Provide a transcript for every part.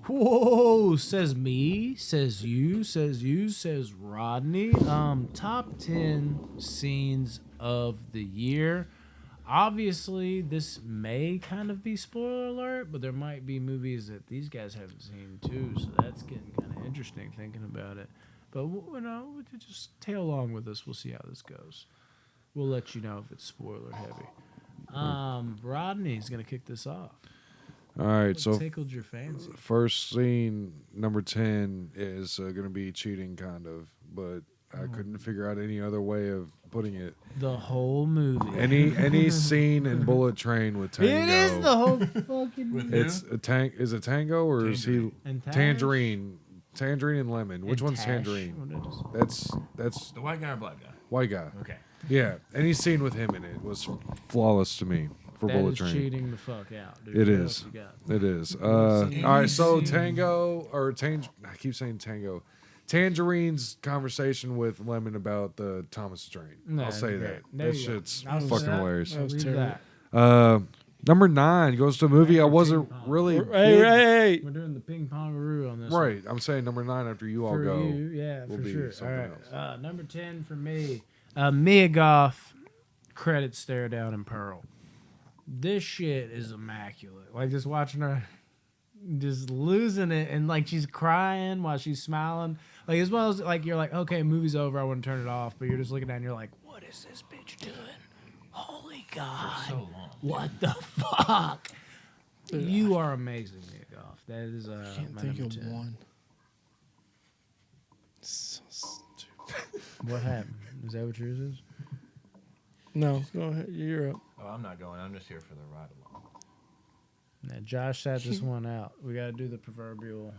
Whoa, says me, says you, says Rodney. Top 10 scenes of the year. Obviously, this may kind of be spoiler alert, but there might be movies that these guys haven't seen too, so that's getting kind of interesting thinking about it. But we could just tail along with us. We'll see how this goes. We'll let you know if it's spoiler heavy. Rodney's gonna kick this off. All right, What so tickled your fancy? first scene, number 10, is going to be cheating, kind of, but I couldn't figure out any other way of putting it. The whole movie. Any scene in Bullet Train with Tango. It is the whole fucking movie. It's is it Tango or is he And Tash? Tangerine? Tangerine and Lemon. Which And one's Tash. Tangerine? What it is. That's The white guy or black guy? white guy. Okay. Yeah, any scene with him in it was flawless to me for That Bullet is Train. cheating the fuck out, dude. It What is. else you got? It is. All right, so Tango or I keep saying Tango. Tangerine's conversation with Lemon about the Thomas Train. Nah, I'll say great. that. There That you go. shit's I'll fucking say that. hilarious. I'll was leave terrible. that. Number 9 goes to a movie I Number wasn't 10. really Hey, big- hey, We're doing the ping pongaroo on this. Right, I'm saying number 9 after you all For go. you, yeah, will for be sure. All something right. else. Number 10 for me. Mia Goth, credit stare down in Pearl. This shit is immaculate. Like just watching her just losing it and like she's crying while she's smiling. Like as well as like you're like, okay, movie's over, I want to turn it off, but you're just looking at it and you're like, what is this bitch doing? Holy God. So long. What the fuck? You are amazing, Mia Goth. That is I can't my think number of 10. one. So stupid. What happened? Is that what yours is? No, go ahead. You're up. Oh, I'm not going. I'm just here for the ride along. Now, Josh sat this one out. We got to do the proverbial,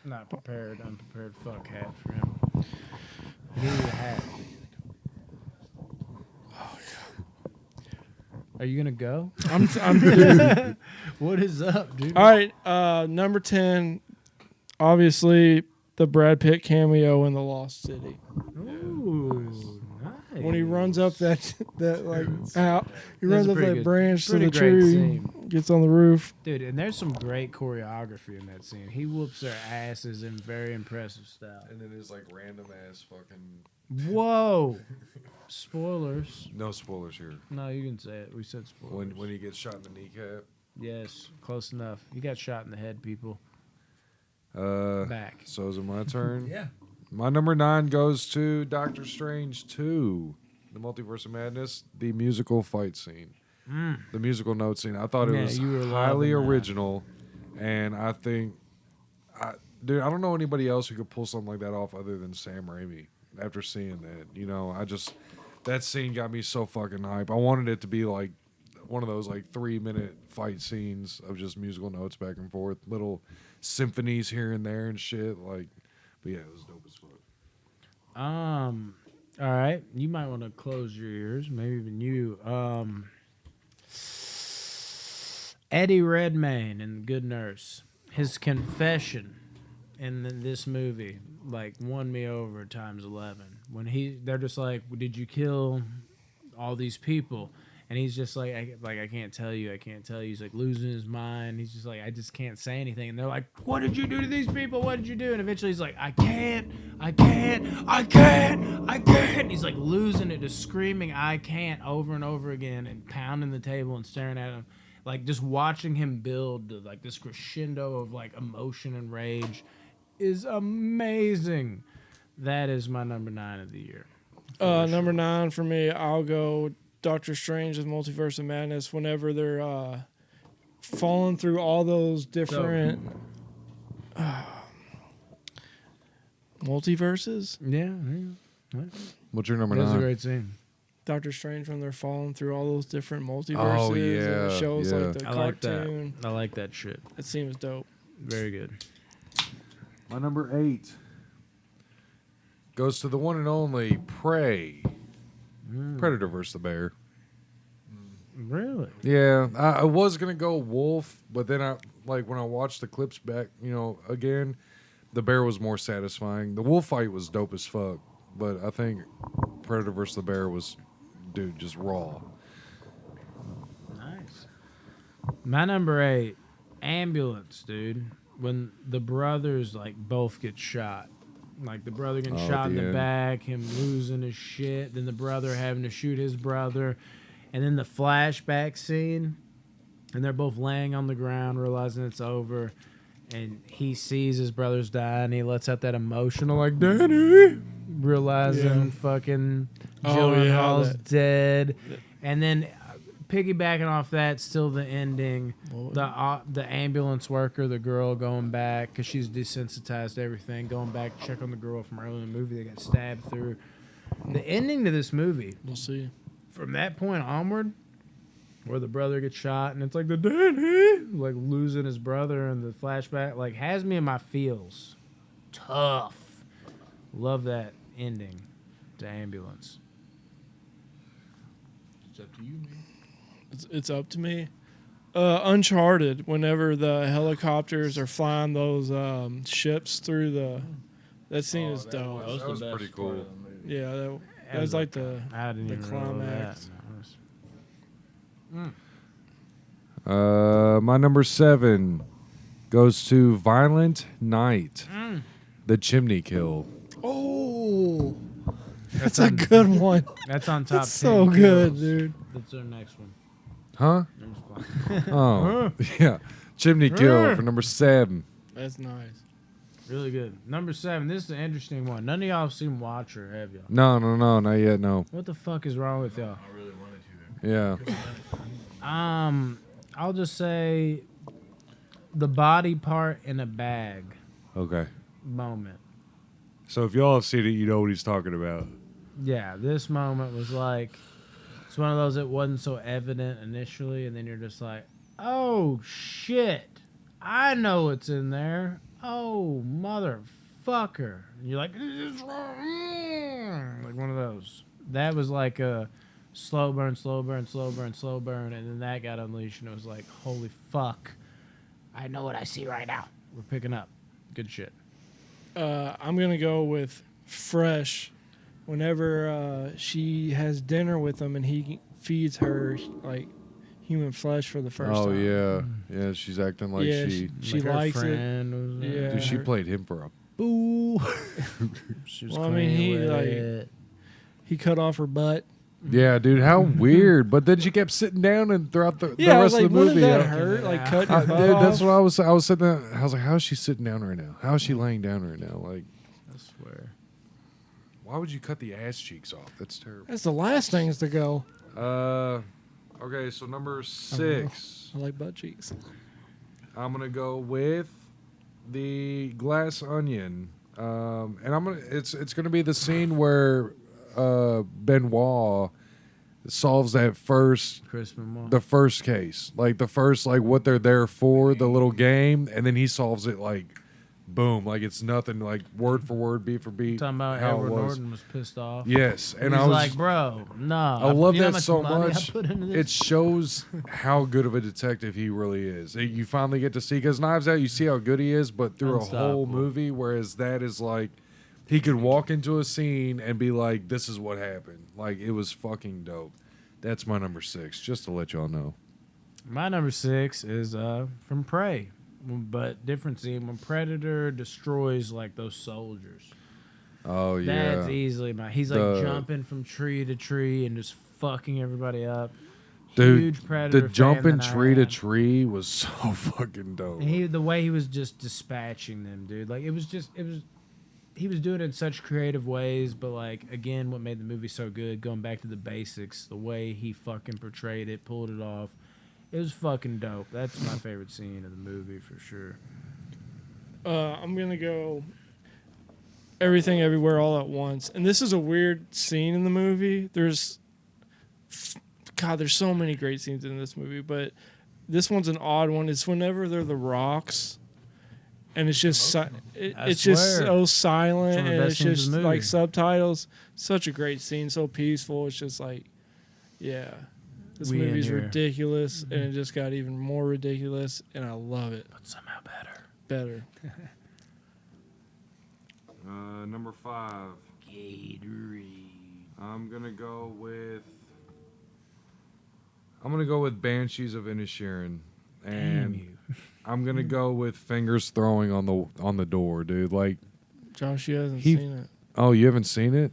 not prepared, unprepared fuck hat for him. Give you a hat. Oh, yeah. Are you going to go? I'm What is up, dude? All right, number 10, obviously the Brad Pitt cameo in The Lost City. Ooh, nice. When he runs up that like out, he That's runs a up pretty that good- branch to pretty the great tree, scene. gets on the roof. Dude, and there's some great choreography in that scene. He whoops their asses in very impressive style. And then there's like random ass fucking. Whoa. Spoilers. No spoilers here. No, you can say it. We said spoilers. When he gets shot in the kneecap. Yes, close enough. You got shot in the head, people. Back. So is it my turn? Yeah. My number 9 goes to Doctor Strange 2, The Multiverse of Madness, the musical fight scene. The musical note scene. I thought it Yeah, was you were highly loving that. original, and I think, dude, I don't know anybody else who could pull something like that off other than Sam Raimi. After seeing that, that scene got me so fucking hype. I wanted it to be like one of those like 3-minute fight scenes of just musical notes back and forth, little symphonies here and there and shit. Like, but yeah, it was dope as fuck. All right. You might want to close your ears, maybe even you. Eddie Redmayne in Good Nurse. His confession in this movie like won me over times 11. When they're just like, did you kill all these people? And he's just like, I can't tell you. He's like losing his mind. He's just like, I just can't say anything. And they're like, what did you do to these people? What did you do? And eventually he's like, I can't. He's like losing it, just screaming, I can't over and over again and pounding the table and staring at him. Like just watching him build like this crescendo of like emotion and rage is amazing. That is my number 9 of the year. Number 9 for me, I'll go Doctor Strange with Multiverse of Madness. Whenever they're falling through all those different multiverses. Yeah. What's your number That was a 9? great scene. Doctor Strange when they're falling through all those different multiverses. Oh, and yeah, it shows yeah. like the I like cartoon. that. I like that shit. It seems dope. Very good. My number 8 goes to the one and only Prey. Predator versus the Bear. Really? Yeah, I was gonna go Wolf, but then when I watched the clips back, again, the Bear was more satisfying. The Wolf fight was dope as fuck, but I think Predator versus the Bear was, dude, just raw. Nice. My number 8, Ambulance, dude. when the brothers like both get shot. Like the brother getting Oh, shot at in the the end. back, him losing his shit, then the brother having to shoot his brother, and then the flashback scene, and they're both laying on the ground, realizing it's over, and he sees his brothers die, and he lets out that emotional like Danny, realizing Yeah. fucking Oh, Gyllenhaal's that- dead, and then piggybacking off that, still the ending, the ambulance worker, the girl going back because she's desensitized to everything, going back to check on the girl from earlier in the movie that got stabbed through. The ending to this movie, We'll see. from that point onward, where the brother gets shot and it's like the Danny, like losing his brother and the flashback, like has me in my feels. Tough. Love that ending to Ambulance. It's up to you, man. It's up to me. Uncharted, whenever the helicopters are flying those ships through that scene is dope. That was pretty cool. Yeah, that was like the I didn't the even know climax. that. My number 7 goes to Violent Night, Mm. The Chimney Kill. Oh, That's that's a on, good one. that's on top 10 That's so good, kills. dude. That's our next one. Huh? I'm just playing. Oh, yeah. Chimney Kill for number 7. That's nice. Really good. Number 7. This is an interesting one. None of y'all have seen Watcher, have y'all? No, not yet, no. What the fuck is wrong with y'all? I really wanted to. Yeah. I'll just say the body part in a bag Okay. moment. So if y'all have seen it, you know what he's talking about. Yeah, this moment was like, it's one of those that wasn't so evident initially, and then you're just like, oh shit, I know what's in there. Oh motherfucker. And you're like, like one of those. That was like a slow burn, and then that got unleashed, and it was like, holy fuck, I know what I see right now. We're picking up. Good shit. I'm gonna go with Fresh. Whenever she has dinner with him and he feeds her like human flesh for the first Oh, time. yeah. She's acting like Yeah, she... she her likes it. friend was Yeah. Dude, she her- played him for a... boo. She was Well, I mean, clean he, with like- it. He cut off her butt. Yeah, dude, how weird. But then she kept sitting down and throughout the Yeah, I was rest like, of the wouldn't movie. that yeah. hurt? Like Yeah. cut your butt Dude, that's off? what I was sitting there. I was like, how is she sitting down right now? How is she laying down right now? Like, I swear. why would you cut the ass cheeks off? That's terrible. That's the last things to go. Okay, so number 6. I like butt cheeks. I'm gonna go with the Glass Onion, and I'm gonna. It's gonna be the scene where Benoit solves that Chris Benoit. the first case, like the first like what they're there for, the little game, and then he solves it like, boom, like it's nothing, like word for word, beat for beat. Talking about how Edward it was. Norton was pissed off. Yes, and He's I was like, bro, no. I love you know how that so money I much. put into this? It shows how good of a detective he really is. You finally get to see, because Knives Out, you see how good he is, but through a whole Unstoppable. movie, whereas that is like, he could walk into a scene and be like, this is what happened. Like, it was fucking dope. That's my number 6, just to let y'all know. My number 6 is from Prey, but different scene when Predator destroys like those soldiers. Oh, yeah. That's easily my. He's like The- jumping from tree to tree and just fucking everybody up. Dude, Huge Predator. the fan jumping that I tree to am. tree was so fucking dope. And the way he was just dispatching them, dude. Like it was. He was doing it in such creative ways, but like again, what made the movie so good, going back to the basics, the way he fucking portrayed it, pulled it off, it was fucking dope. That's my favorite scene of the movie for sure. I'm gonna go Everything Everywhere All at Once. And this is a weird scene in the movie. There's so many great scenes in this movie, but this one's an odd one. It's whenever they're the rocks, and it's just it's just swear. so It's silent, one of the and best it's scenes just in the movie. like subtitles. Such a great scene, so peaceful. It's just like, yeah, this We in movie's here. ridiculous, and it just got even more ridiculous, and I love it But somehow better. better. Number 5. Gatorade. I'm gonna go with Banshees of Inisherin. Damn And you. I'm gonna go with fingers throwing on the door, dude. Like, Josh, you hasn't He- seen it. oh, you haven't seen it?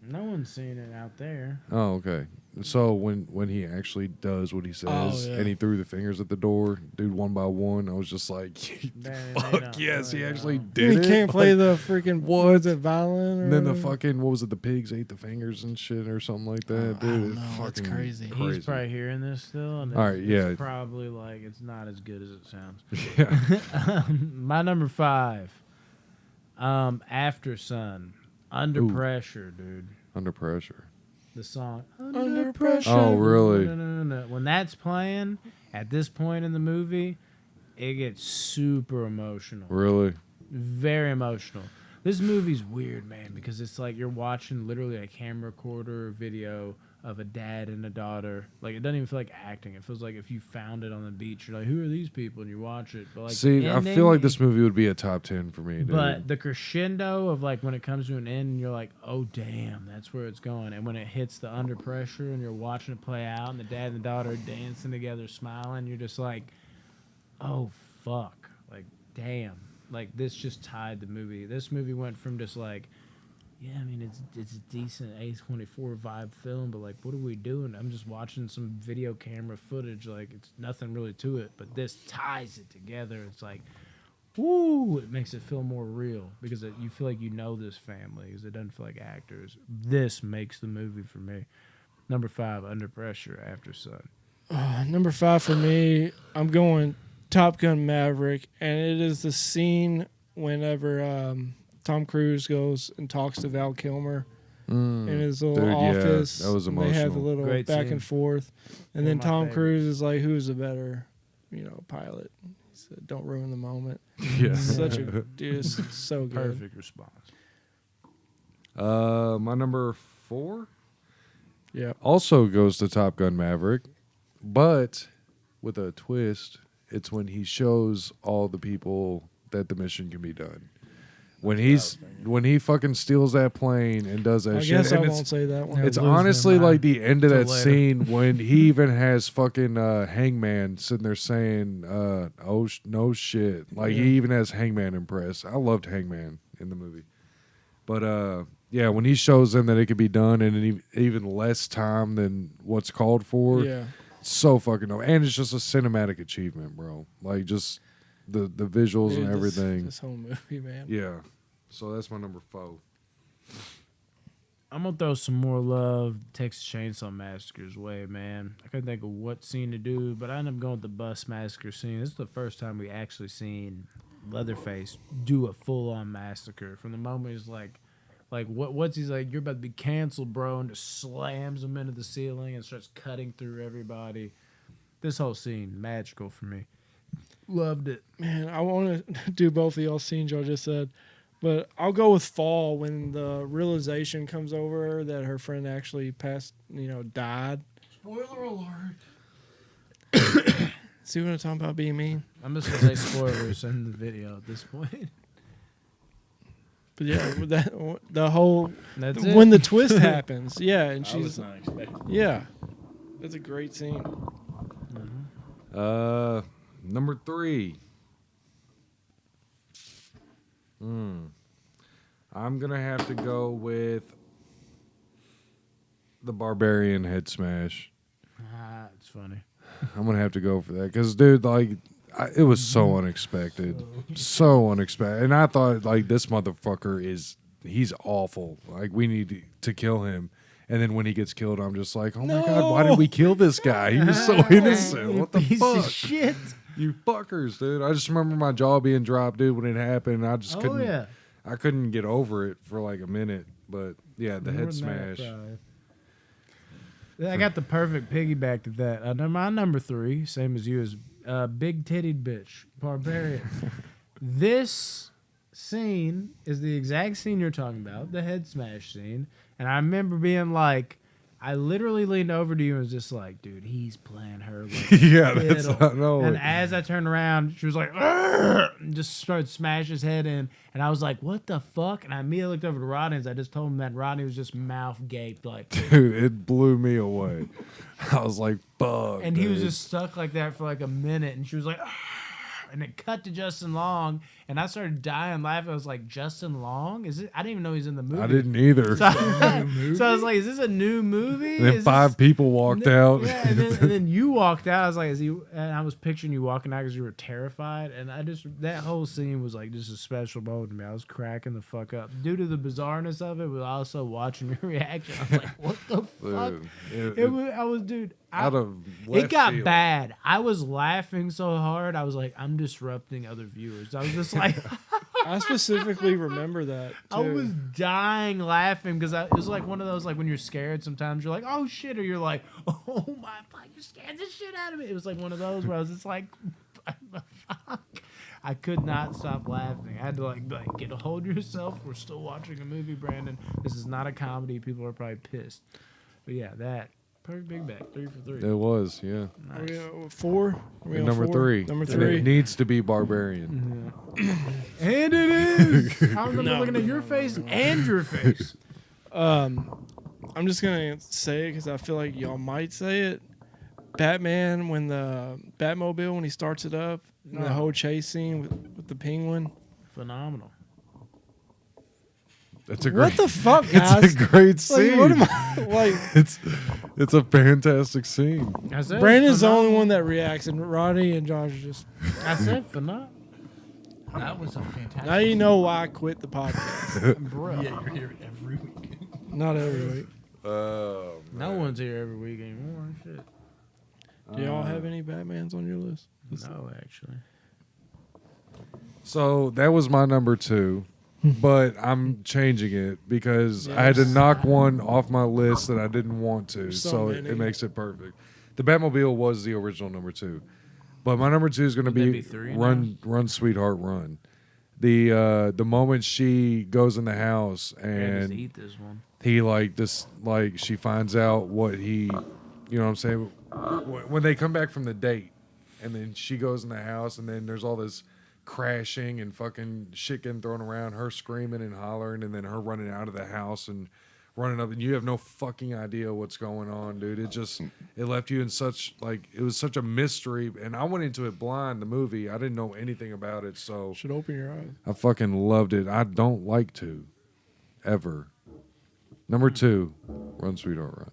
No one's seen it out there. Oh, okay. So when he actually does what he says, yeah. and he threw the fingers at the door, dude, one by one, I was just like, They fuck don't yes, he really actually know. did He it. can't play Like, the freaking what? was it violin? Or and then the whatever? fucking what was it? The pigs ate the fingers and shit or something like that, I dude. don't It's know, it's fucking crazy. He's probably hearing this still. And All right, it's yeah. probably like it's not as good as it sounds. Yeah. My number 5, After Sun, Under Ooh. Pressure, dude. Under pressure. The song Under Pressure. Oh, really? No. When that's playing at this point in the movie, it gets super emotional. Really? Very emotional. This movie's weird, man, because it's like you're watching literally a camera recorder video of a dad and a daughter. Like, it doesn't even feel like acting. It feels like if you found it on the beach, you're like, who are these people? And you watch it. But like, See, the I ending, feel like this movie would be a top 10 for me, dude. But the crescendo of like when it comes to an end, and you're like, oh damn, that's where it's going. And when it hits the Under Pressure, and you're watching it play out, and the dad and the daughter are dancing together, smiling, you're just like, oh fuck, like damn, like this just tied the movie. This movie went from just like, yeah, I mean it's a decent A24 vibe film, but like, what are we doing? I'm just watching some video camera footage, like it's nothing really to it. But this ties it together. It's like, woo! It makes it feel more real because you feel like you know this family. Because it doesn't feel like actors. This makes the movie for me. Number 5, Under Pressure, After Sun. Number 5 for me, I'm going Top Gun Maverick, and it is the scene whenever Tom Cruise goes and talks to Val Kilmer in his little Dude, yeah, office. that was and They have a emotional. little Great back scene. and forth, and One then of my Tom favorites. Cruise is like, "Who's the better, pilot?" He said, "Don't ruin the moment." yeah. Such a dude, it's so good. Perfect response. My number 4 Yeah. also goes to Top Gun Maverick, but with a twist. It's when he shows all the people that the mission can be done. When he fucking steals that plane and does that I shit. guess I and won't say that one. Yeah. it's Lose their honestly mind like the end of till that later. scene when he even has fucking Hangman sitting there saying, no shit. Like Yeah. he even has Hangman impressed. I loved Hangman in the movie. But yeah, when he shows them that it could be done in even less time than what's called for, Yeah. it's so fucking dope. And it's just a cinematic achievement, bro. Like just the visuals Dude, and this- everything. This whole movie, man. Yeah. So that's my number 4. I'm gonna throw some more love Texas Chainsaw Massacre's way, man. I couldn't think of what scene to do, but I ended up going with the bus massacre scene. This is the first time we actually seen Leatherface do a full-on massacre. From the moment he's like what's he's like, you're about to be canceled, bro, and just slams him into the ceiling and starts cutting through everybody. This whole scene, magical for me. Loved it. Man, I want to do both of y'all scenes y'all just said, but I'll go with Fall when the realization comes over her that her friend actually died. Spoiler alert. See what I'm talking about being mean? I'm just gonna say spoilers in the video at this point. But yeah, the whole That's it. when the twist happens, yeah, and I was she's not expecting. yeah, that's a great scene. Number 3. I'm gonna have to go with the Barbarian head smash. It's funny. I'm gonna have to go for that because, dude, like, it was so unexpected, and I thought like this motherfucker he's awful. Like we need to kill him. And then when he gets killed, I'm just like, oh my god, why did we kill this guy? He was so innocent. What the Piece fuck? of shit. You fuckers, dude. I just remember my jaw being dropped, dude, when it happened. I just couldn't. yeah. I couldn't get over it for like a minute. But yeah, the head smash. I got the perfect piggyback to that. My number 3, same as you, is Big Titted Bitch, Barbarian. This scene is the exact scene you're talking about, the head smash scene. And I remember being like, I literally leaned over to you and was just like, dude, he's playing her like Yeah, that's fiddle. I know. And as I turned around, she was like, "Argh!" and just started smashing his head in. And I was like, what the fuck? And I immediately looked over to Rodney as I just told him that Rodney was just mouth gaped like, Dude, it blew me away. I was like, fuck. and he was dude. just stuck like that for like a minute. And she was like, "Argh!" and it cut to Justin Long, and I started dying laughing. I was like, Justin Long? Is it? I didn't even know he's in the movie. I didn't either. So, so I was like, is this a new movie? And then Is 5 this- people walked out. Yeah, and then you walked out. I was like, is he? And I was picturing you walking out because you were terrified. And that whole scene was like just a special moment to me. I was cracking the fuck up due to the bizarreness of it, but also watching your reaction. I was like, what the fuck? Dude, Dude. out of It left got field. bad. I was laughing so hard. I was like, I'm disrupting other viewers. I was just like, I specifically remember that. Too. I was dying laughing because it was like one of those, like when you're scared, sometimes you're like, oh shit, or you're like, oh my fuck, you scared the shit out of me. It was like one of those where I was just like, fuck. I could not stop laughing. I had to like get a hold of yourself. We're still watching a movie, Brandon. This is not a comedy. People are probably pissed. But yeah, that. Perfect Big Bag, 3 for 3. It was, yeah. Are Nice. we on 4? Are we And on number 4? 3. Number And 3. it needs to be Barbarian. And it is. I remember No, looking at your face and your face. I'm just gonna say it because I feel like y'all might say it. Batman, when the Batmobile, when he starts it up, and the No. whole chase scene with the penguin. Phenomenal. It's a great. What the fuck, guys? It's a great Like, scene. what am I like? It's a fantastic scene. I said Brandon's the phenomenal. only one that reacts, and Ronnie and Josh are just. I said phenomenal. That was a fantastic. Now you know why I quit the podcast. Bro. Yeah, you're here every week. Not every week. Oh, No one's here every week anymore. Shit. Do y'all have any Batmans on your list? No, actually. So that was my number 2, but I'm changing it because I had to Yes. knock one off my list that I didn't want to. There's so So it many. makes it perfect. The Batmobile was the original number 2, but my number 2 is going to Wouldn't that be be 3 Run, Sweetheart, Run. The moment she goes in the house I just and eat this one. he she finds out what he, you know what I'm saying, when they come back from the date and then she goes in the house and then there's all this crashing and fucking shit getting thrown around, her screaming and hollering, and then her running out of the house and running up, and you have no fucking idea what's going on, dude. It left you in such, like, it was such a mystery, and I went into it blind, the movie. I didn't know anything about it, so Should open your eyes. I fucking loved it. I don't like to, ever. Number 2, Run, Sweetheart, Run.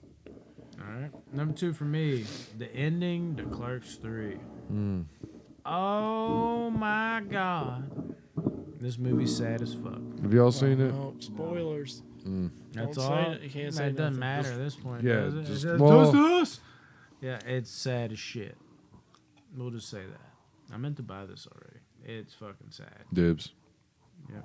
All right. Number 2 for me, the ending to Clerks 3. Oh my God. This movie's sad as fuck. Have y'all seen it? No, spoilers. That's Don't all. say it. You can't say It doesn't nothing. matter at this point. Yeah, does it? just- It well- does to us. Yeah, it's sad as shit. We'll just say that. I meant to buy this already. It's fucking sad. Dibs. Yeah.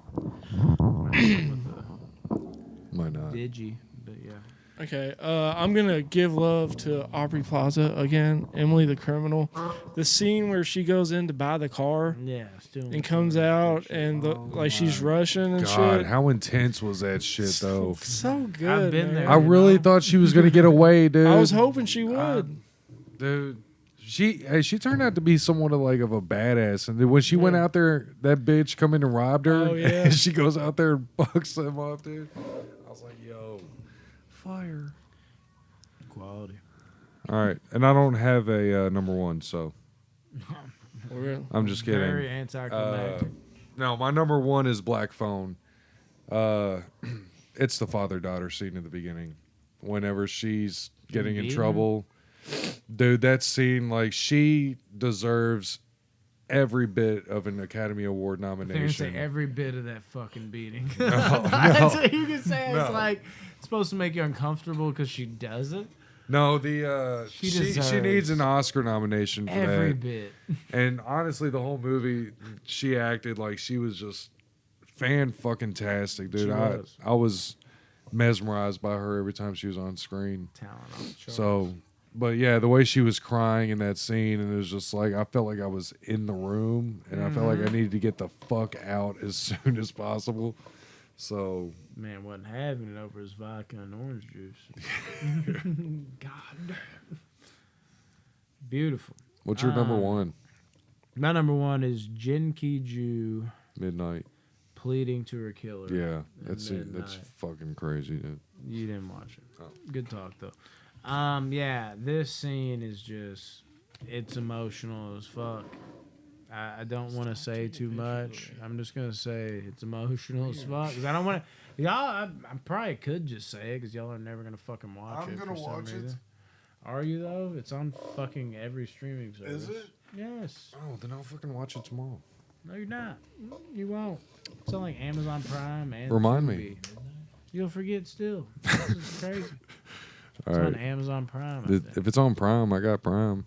Might not. Digi, but yeah. Okay, I'm gonna give love to Aubrey Plaza again, Emily the Criminal. The scene where she goes in to buy the car Yeah, still. and comes out and like she's rushing and God, shit. how intense was that shit, though? So good. I've been man. there. I really know? thought she was gonna get away, dude. I was hoping she would. Dude, she turned out to be somewhat of a badass, and then when she went Yeah. out there, that bitch come in and robbed her. Oh, yeah. And she goes out there and bucks them off, dude. I was like, yo, fire. Quality. All right, and I don't have a number 1, so We're- I'm just kidding. Very anticlimactic. No, my number 1 is Black Phone. It's the father-daughter scene at the beginning. Whenever she's getting in beaten? trouble. Dude, that scene, like, she deserves every bit of an Academy Award They're gonna nomination. say every bit of that fucking beating. no. That's what you can say. It's No. like it's supposed to make you uncomfortable because she does it. No, the She she deserves needs an Oscar nomination for Every that. bit. And honestly, the whole movie, she acted like she was just fan-fucking-tastic, dude. She was. I was mesmerized by her every time she was on screen. Talent on the charts. So, but yeah, the way she was crying in that scene, and it was just like, I felt like I was in the room, and I felt like I needed to get the fuck out as soon as possible. So, Man wasn't having it over his vodka and orange juice. God. Beautiful. what's your number 1? My number 1 is Jin Ki-ju Midnight. pleading to her killer. Yeah, at that's midnight. fucking crazy, dude. You didn't watch it. Oh. Good talk though. Yeah, this scene is just it's emotional as fuck. I don't want to say too much. I'm just gonna say it's emotional as fuck. 'Cause I don't want to. Y'all, I probably could just say it because y'all are never gonna fucking watch it. I'm gonna for some watch it. reason. Are you though? It's on fucking every streaming service. Is it? Yes. Oh, then I'll fucking watch it tomorrow. No, you're not. You won't. It's on like Amazon Prime and Remind me. Tubi. You'll forget still. This is crazy. All It's on right. Amazon Prime. I think. If it's on Prime, I got Prime.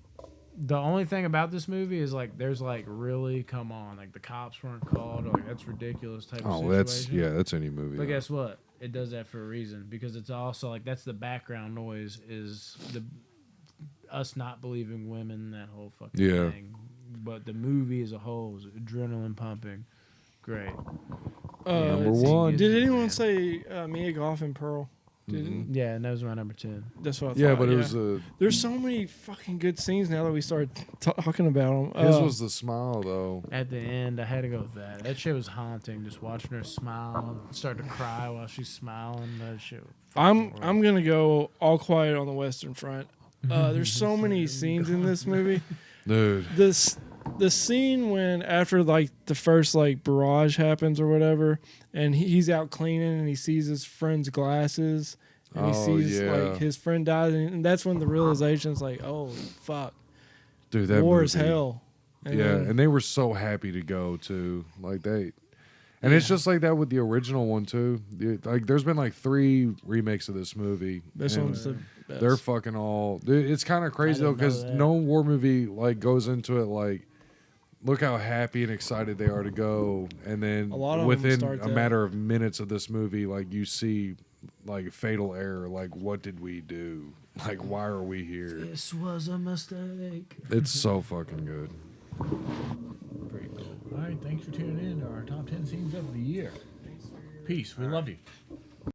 The only thing about this movie is like there's like really come on like the cops weren't called or like that's ridiculous type of Oh, situation. that's any movie. But guess what? It does that for a reason because it's also like that's the background noise is the us not believing women, that whole fucking Yeah. thing. But the movie as a whole is adrenaline pumping. Great. Number let's see, one. yes, Did anyone man. say Mia Goth and Pearl? Didn't. Yeah, and that was my number 10. That's what I thought. Yeah, but it was There's so many fucking good scenes now that we started talking about them. his was the smile though. At the end, I had to go with that. That shit was haunting. Just watching her smile and start to cry while she's smiling. That shit. was fucking I'm gonna go All Quiet on the Western Front. There's so many scenes in this movie. Dude. The scene when after like the first like barrage happens or whatever, and he's out cleaning and he sees his friend's glasses and he Oh, sees yeah. like his friend died, and that's when the realization is like, oh fuck, Dude, that war movie. is hell. And Yeah, then- and they were so happy to go too. Like and it's just like that with the original one too. Like there's been like 3 remakes of this movie. this and one's the best. they're fucking all. Dude, it's kind of crazy though didn't know because that. no war movie like goes into it like, look how happy and excited they are to go, and then A lot of them within start a that. matter of minutes of this movie, like you see, like fatal error. Like what did we do? Like why are we here? This was a mistake. It's so fucking good. Pretty cool. All right, thanks for tuning in to our top 10 scenes of the year. Peace. We love you.